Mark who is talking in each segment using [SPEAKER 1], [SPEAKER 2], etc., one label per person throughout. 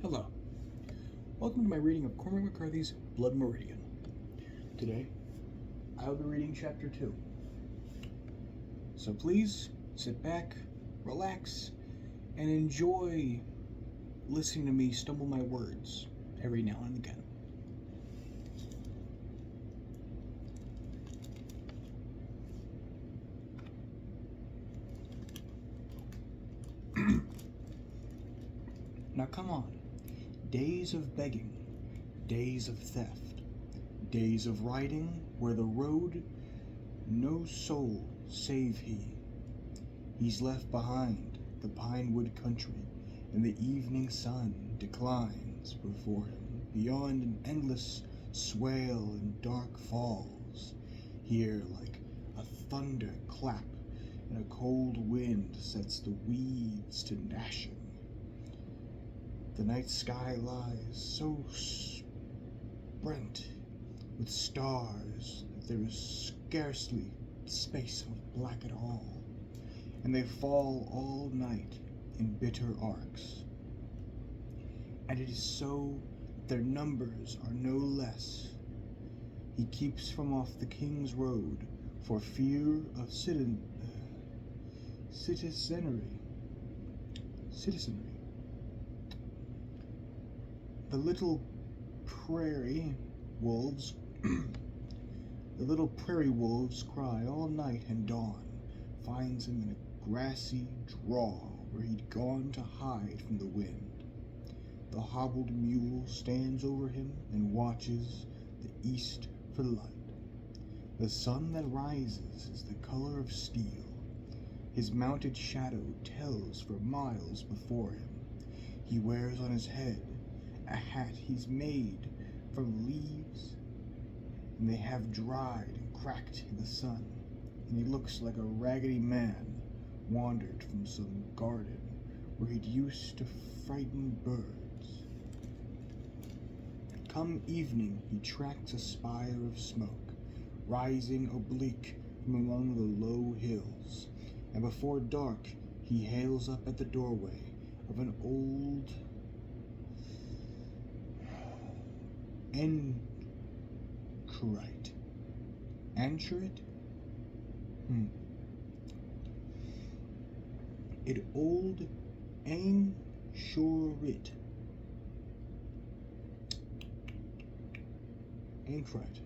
[SPEAKER 1] Hello. Welcome to my reading of Cormac McCarthy's Blood Meridian. Today, I will be reading Chapter 2. So please, sit back, relax, and enjoy listening to me stumble my words every now and again. Now come on. Days of begging, days of theft, days of riding where the road no soul save he. He's left behind the pinewood country, and the evening sun declines before him beyond an endless swale and dark falls. Here like a thunder clap, and a cold wind sets the weeds to gnashing. The night sky lies so sprent with stars that there is scarcely space of black at all, and they fall all night in bitter arcs. And it is so their numbers are no less. He keeps from off the king's road for fear of citizenry. The little prairie wolves cry all night, and dawn finds him in a grassy draw where he'd gone to hide from the wind. The hobbled mule stands over him and watches the east for light. The sun that rises is the color of steel. His mounted shadow tells for miles before him. He wears on his head a hat he's made from leaves, and they have dried and cracked in the sun, and he looks like a raggedy man wandered from some garden where he'd used to frighten birds. Come evening he tracks a spire of smoke rising oblique from among the low hills, and before dark he hails up at the doorway of an old Anchorite? It old Anchorite. Anchorite.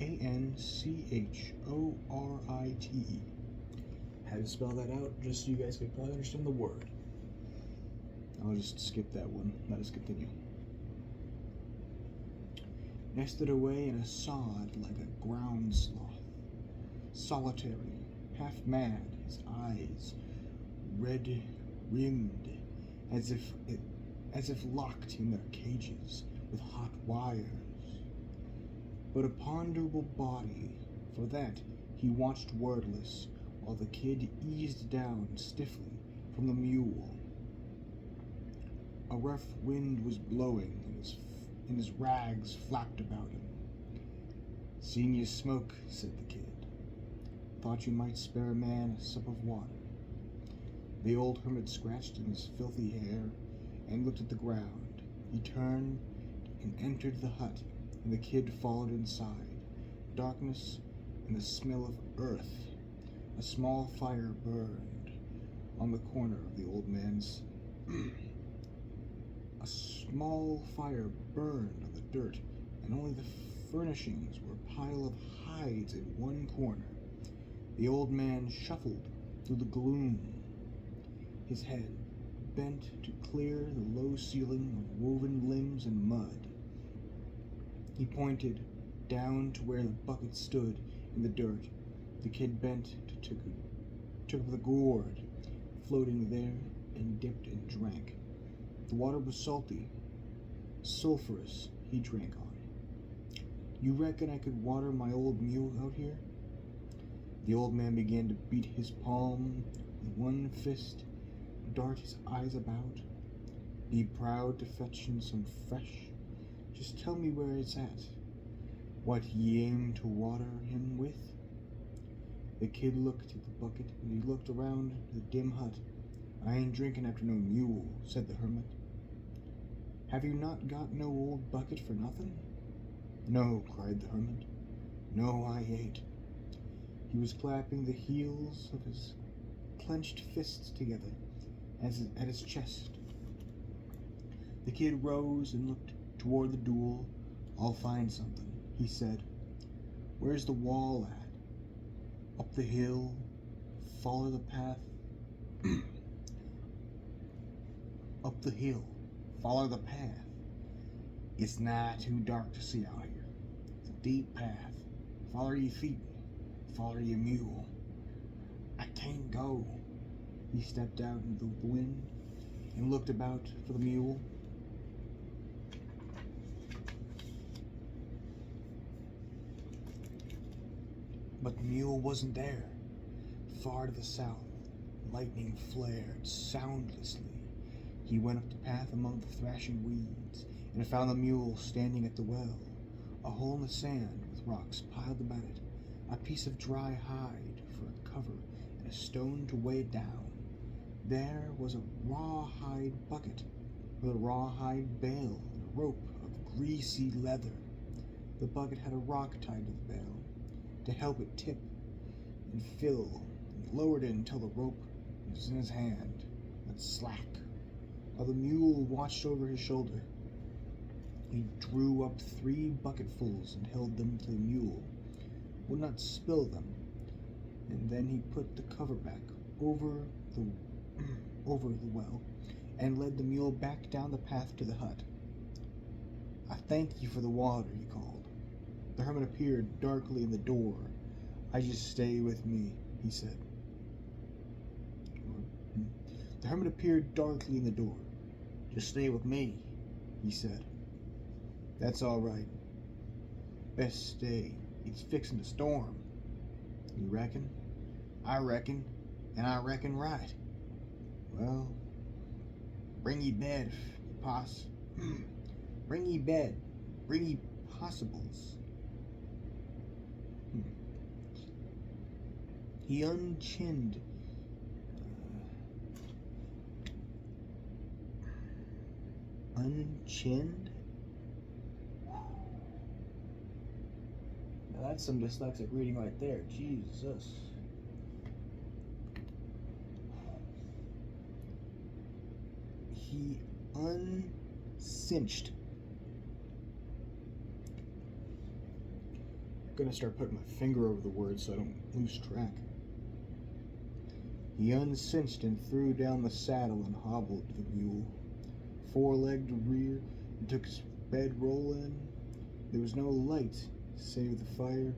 [SPEAKER 1] Anchorite. Had to spell that out just so you guys could probably understand the word. I'll just skip that one. Let us continue. Nested away in a sod like a ground sloth, solitary, half mad, his eyes red-rimmed, as if locked in their cages with hot wires. But a ponderable body, for that he watched wordless, while the kid eased down stiffly from the mule. A rough wind was blowing, and his rags flapped about him. "Seen you smoke," said the kid. "Thought you might spare a man a sup of water." The old hermit scratched in his filthy hair and looked at the ground. He turned and entered the hut, and the kid followed inside. Darkness and the smell of earth. A small fire burned on the corner of the old man's dirt, and only the furnishings were a pile of hides in one corner. The old man shuffled through the gloom, his head bent to clear the low ceiling of woven limbs and mud. He pointed down to where the bucket stood in the dirt. The kid bent to took up the gourd floating there and dipped and drank. The water was salty, sulphurous. He drank on. "You reckon I could water my old mule out here?" The old man began to beat his palm with one fist, dart his eyes about. "Be proud to fetch in some fresh. Just tell me where it's at. What ye aim to water him with?" The kid looked at the bucket, and he looked around the dim hut. "I ain't drinking after no mule," said the hermit. Have you not got no old bucket for nothing?" "No," cried the hermit. "No, I ain't." He was clapping the heels of his clenched fists together at his chest. The kid rose and looked toward the duel. "I'll find something," he said. "Where's the wall at?" "Up the hill. Follow the path." "Up the hill. Follow the path. It's nigh too dark to see out here. It's a deep path. Follow your feet. Follow your mule." "I can't go." He stepped out into the wind and looked about for the mule. But the mule wasn't there. Far to the south, lightning flared soundlessly. He went up the path among the thrashing weeds and found the mule standing at the well, a hole in the sand with rocks piled about it, a piece of dry hide for a cover, and a stone to weigh it down. There was a rawhide bucket with a rawhide bale and a rope of greasy leather. The bucket had a rock tied to the bale to help it tip and fill. He lowered it until the rope was in his hand, but slack, while the mule watched over his shoulder. He drew up 3 bucketfuls and held them to the mule, would not spill them, and then he put the cover back over the well and led the mule back down the path to the hut. "I thank you for the water," he called. The hermit appeared darkly in the door. "I just stay with me," he said. The hermit appeared darkly in the door. "Just stay with me," he said. "That's all right. Best stay. It's fixing to storm." "You reckon?" "I reckon, and I reckon right." "Well, bring ye bed, bring ye bed, bring ye possibles." He unchinned Now that's some dyslexic reading right there. Jesus. He uncinched. I'm gonna start putting my finger over the words so I don't lose track. He uncinched and threw down the saddle and hobbled to the mule, 4-legged rear, and took his bedroll in. There was no light save the fire,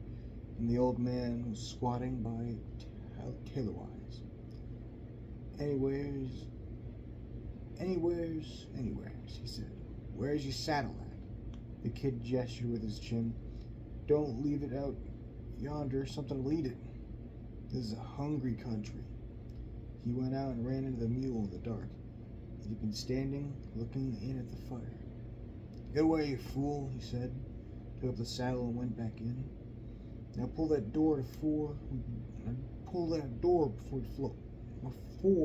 [SPEAKER 1] and the old man was squatting by it tailorwise. Anywheres, he said. "Where's your saddle at?" The kid gestured with his chin. "Don't leave it out yonder. Something will eat it. This is a hungry country." He went out and ran into the mule in the dark. It had been standing, looking in at the fire. "Get away, you fool," he said, took up the saddle and went back in. "Now pull that door before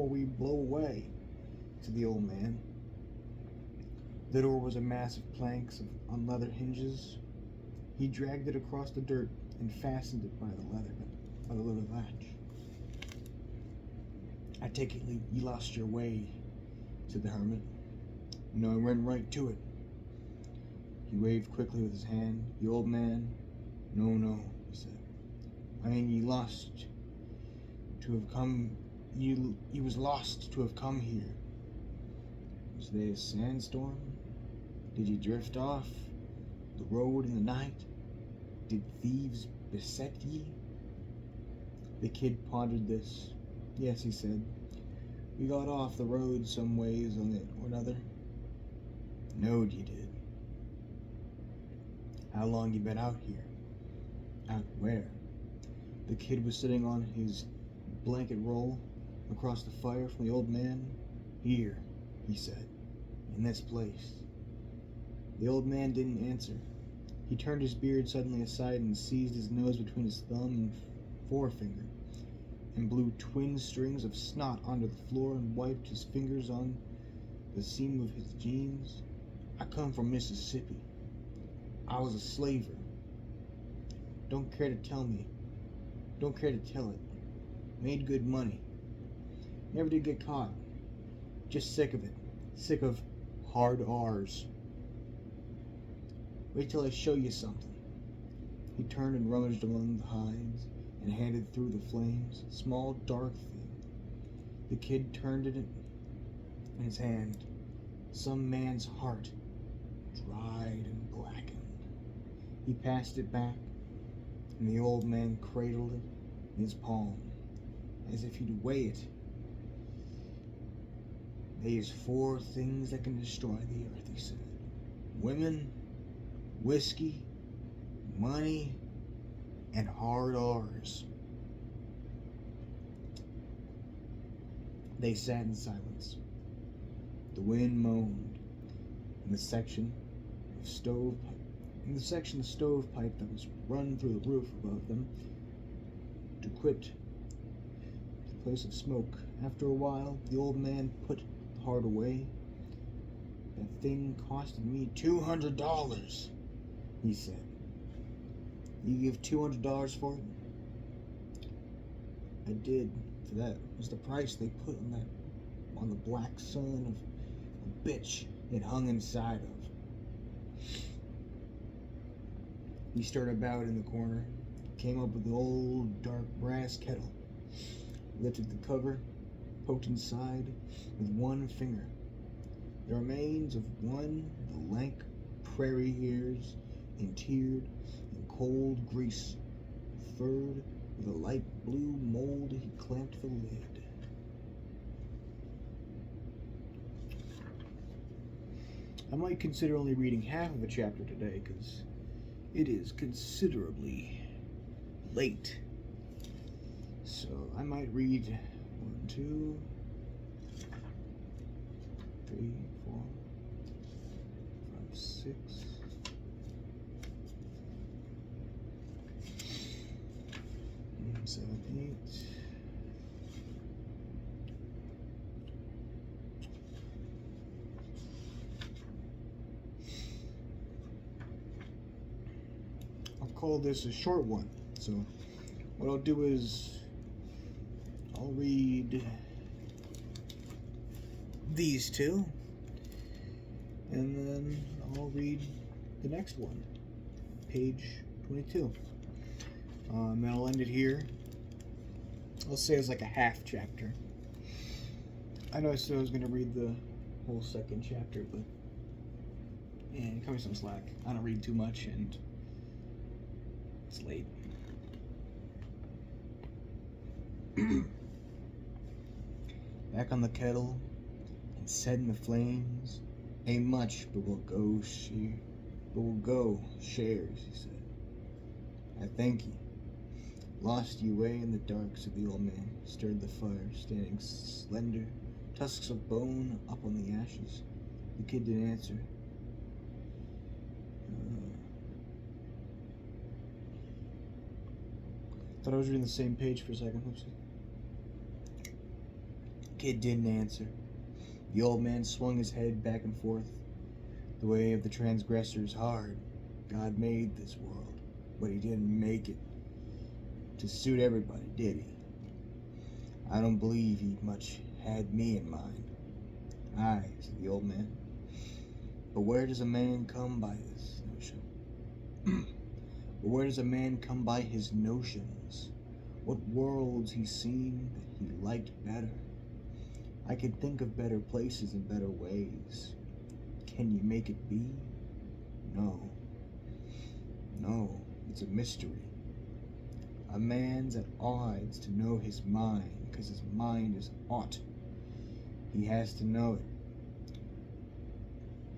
[SPEAKER 1] we blow away," said the old man. The door was a mass of planks on leather hinges. He dragged it across the dirt and fastened it by the leather latch. "I take it you lost your way," said the hermit. "No, I ran right to it." He waved quickly with his hand. The old man, No, he said. "I mean, you was lost to have come here. Was there a sandstorm? Did you drift off the road in the night? Did thieves beset ye?" The kid pondered this. "Yes," he said. "We got off the road some ways or another." "Knowed you did." "How long you been out here?" "Out where?" The kid was sitting on his blanket roll across the fire from the old man. "Here," he said, "in this place." The old man didn't answer. He turned his beard suddenly aside and seized his nose between his thumb and forefinger, and blew twin strings of snot onto the floor and wiped his fingers on the seam of his jeans. I come from Mississippi. I was a slaver. Don't care to tell me. Don't care to tell it. Made good money. Never did get caught. Just sick of it. Sick of hard R's. Wait till I show you something. He turned and rummaged among the hides and handed through the flames a small dark thing. The kid turned it in his hand. Some man's heart, dried and blackened. He passed it back, and the old man cradled it in his palm, as if he'd weigh it. There's 4 things that can destroy the earth, he said. Women, whiskey, money, and hard R's. They sat in silence. The wind moaned in the section of stovepipe that was run through the roof above them to quit the place of smoke. After a while, the old man put the heart away. That thing costed me $200, he said. You give $200 for it? I did, for that was the price they put on the black son of a bitch it hung inside of. He stirred about in the corner, came up with the old dark brass kettle, lifted the cover, poked inside with one finger. The remains of one, the lank prairie ears, interred in cold grease, furred with a light blue mold. He clamped the lid. I might consider only reading half of a chapter today, because it is considerably late. So I might read 1, 2, 3, 4, 5, 6. 7, 8. I'll call this a short one. So what I'll do is I'll read these 2, and then I'll read the next one, page 22. And I'll end it here. I'll say it's like a half chapter. I know I said I was going to read the whole second chapter, but cut me some slack. I don't read too much, and it's late. Back on the kettle and set in the flames. Ain't much, but we'll go shares, he said. I thank you. Lost you way in the dark, said the old man. Stirred the fire, standing slender, tusks of bone up on the ashes. The kid didn't answer. Thought I was reading the same page for a second. Oops. Kid didn't answer. The old man swung his head back and forth. The way of the transgressor is hard. God made this world, but he didn't make it to suit everybody, did he? I don't believe he much had me in mind. Aye, said the old man. But where does a man come by this notion? But where does a man come by his notions? What worlds he's seen that he liked better? I could think of better places and better ways. Can you make it be? No. No, it's a mystery. A man's at odds to know his mind, because his mind is aught. He has to know it.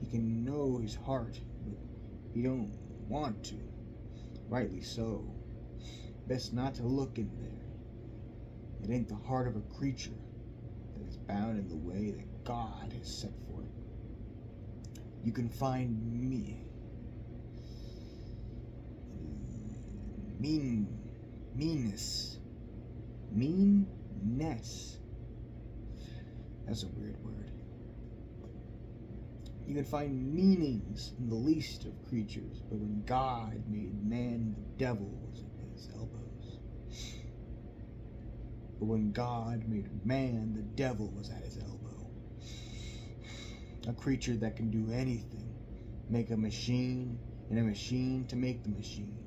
[SPEAKER 1] He can know his heart, but he don't want to. Rightly so. Best not to look in there. It ain't the heart of a creature that is bound in the way that God has set for it. You can find meanness. That's a weird word. You can find meanings in the least of creatures, but when God made man, the devil was at his elbows. But when God made man, the devil was at his elbow. A creature that can do anything, make a machine, and a machine to make the machine.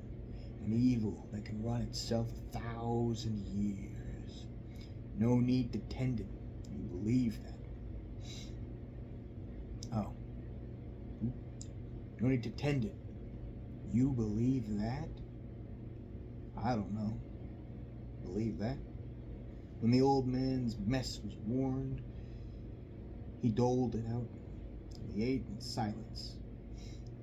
[SPEAKER 1] An evil that can run itself 1,000 years. No need to tend it. You believe that. Oh. No need to tend it. You believe that? I don't know. Believe that? When the old man's mess was warned, he doled it out, and they ate in silence.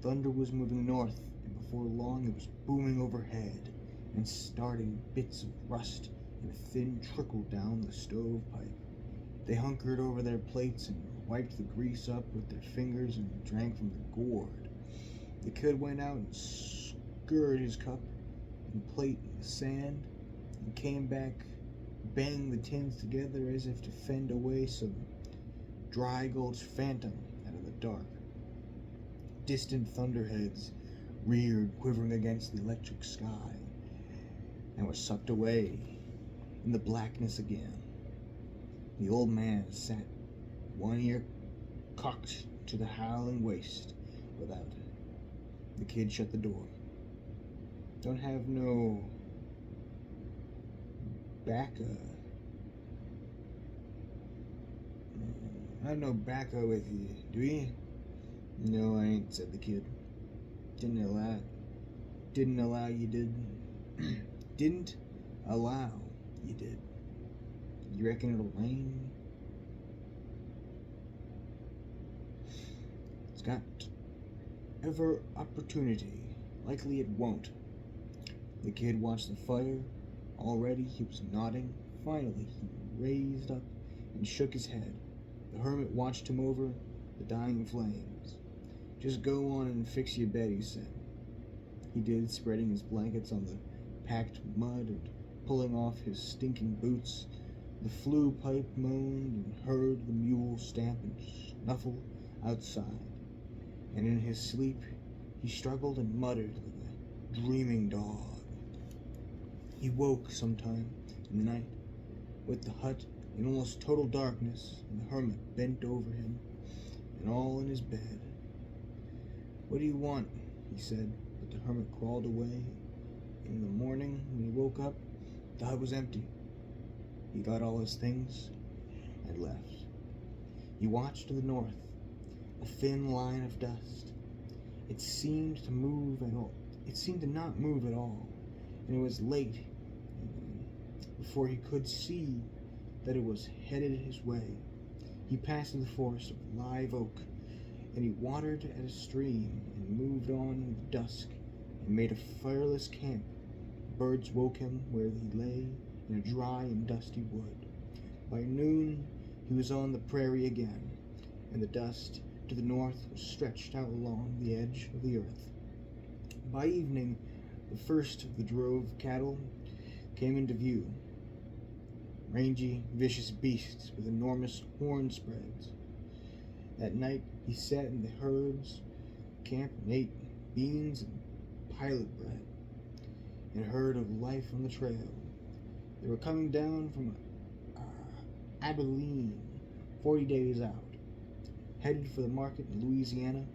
[SPEAKER 1] Thunder was moving north, and before long it was booming overhead and starting bits of rust in a thin trickle down the stovepipe. They hunkered over their plates and wiped the grease up with their fingers and drank from the gourd. The kid went out and scoured his cup and plate in the sand and came back, banged the tins together as if to fend away some dry gulch phantom out of the dark. Distant thunderheads reared, quivering against the electric sky, and were sucked away in the blackness again. The old man sat, one ear cocked to the howling waste without. The kid shut the door. Don't have no I have no bacca with you, do you? No, I ain't, said the kid. Didn't allow you did. Didn't allow you did. You reckon it'll rain? It's got ever opportunity. Likely it won't. The kid watched the fire. Already he was nodding. Finally he raised up and shook his head. The hermit watched him over the dying flames. Just go on and fix your bed, he said. He did, spreading his blankets on the packed mud and pulling off his stinking boots. The flue pipe moaned and heard the mule stamp and snuffle outside. And in his sleep he struggled and muttered like a dreaming dog. He woke sometime in the night with the hut in almost total darkness and the hermit bent over him and all in his bed. What do you want? He said, but the hermit crawled away. In the morning, when he woke up, the hut was empty. He got all his things and left. He watched to the north, a thin line of dust. It seemed to move at all. It seemed to not move at all, and it was late before he could see that it was headed his way. He passed through the forest of live oak, and he watered at a stream and moved on in the dusk and made a fireless camp. Birds woke him where he lay in a dry and dusty wood. By noon he was on the prairie again, and the dust to the north was stretched out along the edge of the earth. By evening the first of the drove of cattle came into view. Rangy, vicious beasts with enormous horn spreads. At night he sat in the herds camp and ate beans and pilot bread and heard of life on the trail. They were coming down from Abilene, 40 days out, headed for the market in Louisiana,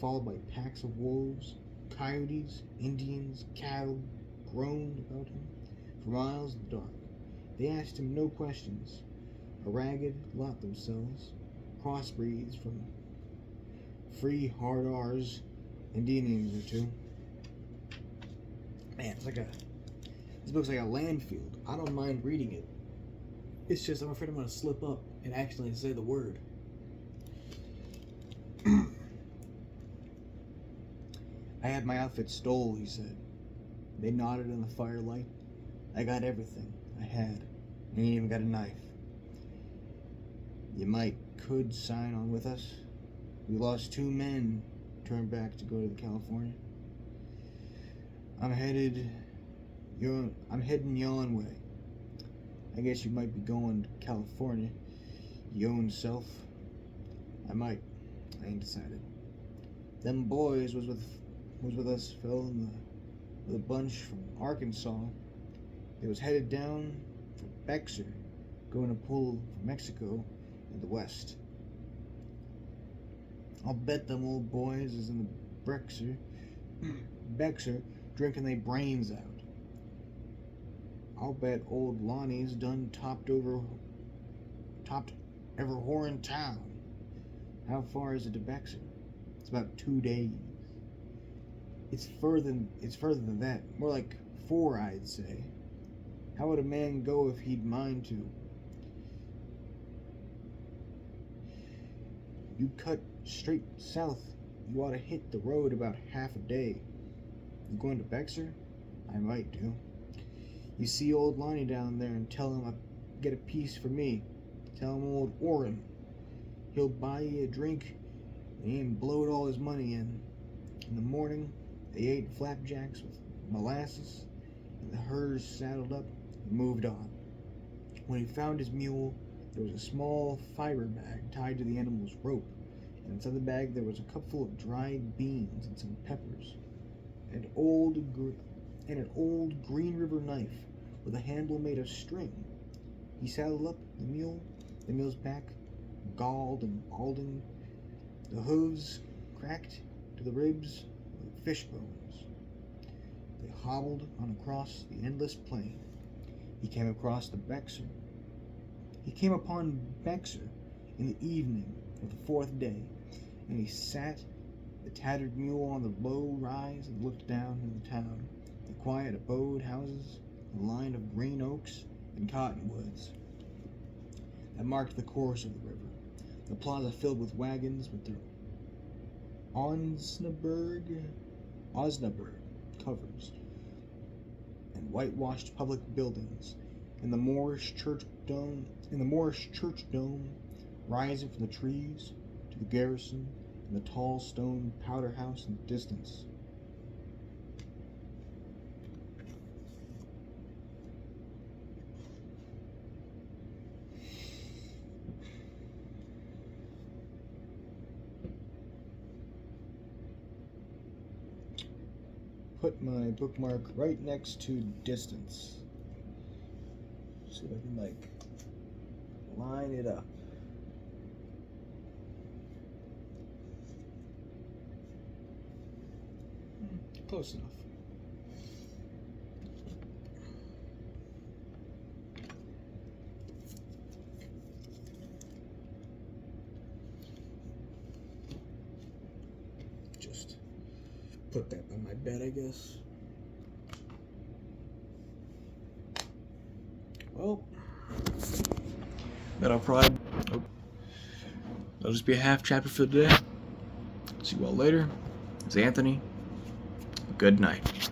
[SPEAKER 1] followed by packs of wolves, coyotes, Indians, cattle groaned about him for miles in the dark. They asked him no questions. A ragged lot themselves, crossbreeds from free hard R's and Indians or two. Man, this book's like a landfill. I don't mind reading it. It's just I'm afraid I'm gonna slip up and accidentally say the word. I had my outfit stole, he said. They nodded in the firelight. I got everything I had. I ain't even got a knife. You could sign on with us. We lost 2 men, turned back to go to California. I'm heading yon way. I guess you might be going to California, your own self. I might. I ain't decided. Them boys was with us, Phil, with a bunch from Arkansas. They was headed down for Bexar, going to pull from Mexico in the west. I'll bet them old boys is in the Bexar drinking they brains out. I'll bet old Lonnie's done topped every whore in town. How far is it to Bexar? It's about 2 days. It's further than that. More like 4, I'd say. How would a man go if he'd mind to? You cut straight south, you ought to hit the road about half a day. You going to Bexar? I might do. You see old Lonnie down there and tell him I get a piece for me. Tell him old Orrin. He'll buy you a drink and he ain't blowed all his money in. In the morning, they ate flapjacks with molasses and the herd saddled up and moved on. When he found his mule, there was a small fiber bag tied to the animal's rope, and inside the bag there was a cupful of dried beans and some peppers, and an old Green River knife with a handle made of string. He saddled up the mule's back galled and balding, the hooves cracked to the ribs like fish bones. They hobbled on across the endless plain. He came upon Bexar in the evening of the 4th day, and he sat the tattered mule on the low rise and looked down into the town, the quiet abode houses, the line of green oaks and cottonwoods that marked the course of the river, the plaza filled with wagons with their Osnaburg covers, and whitewashed public buildings, and the Moorish church dome rising from the trees to the garrison and the tall stone powder house in the distance. Put my bookmark right next to distance. See if I can line it up. Close enough. Just put that by my bed, I guess. Well, that'll just be a half chapter for today. See you all later. It's Anthony. Good night.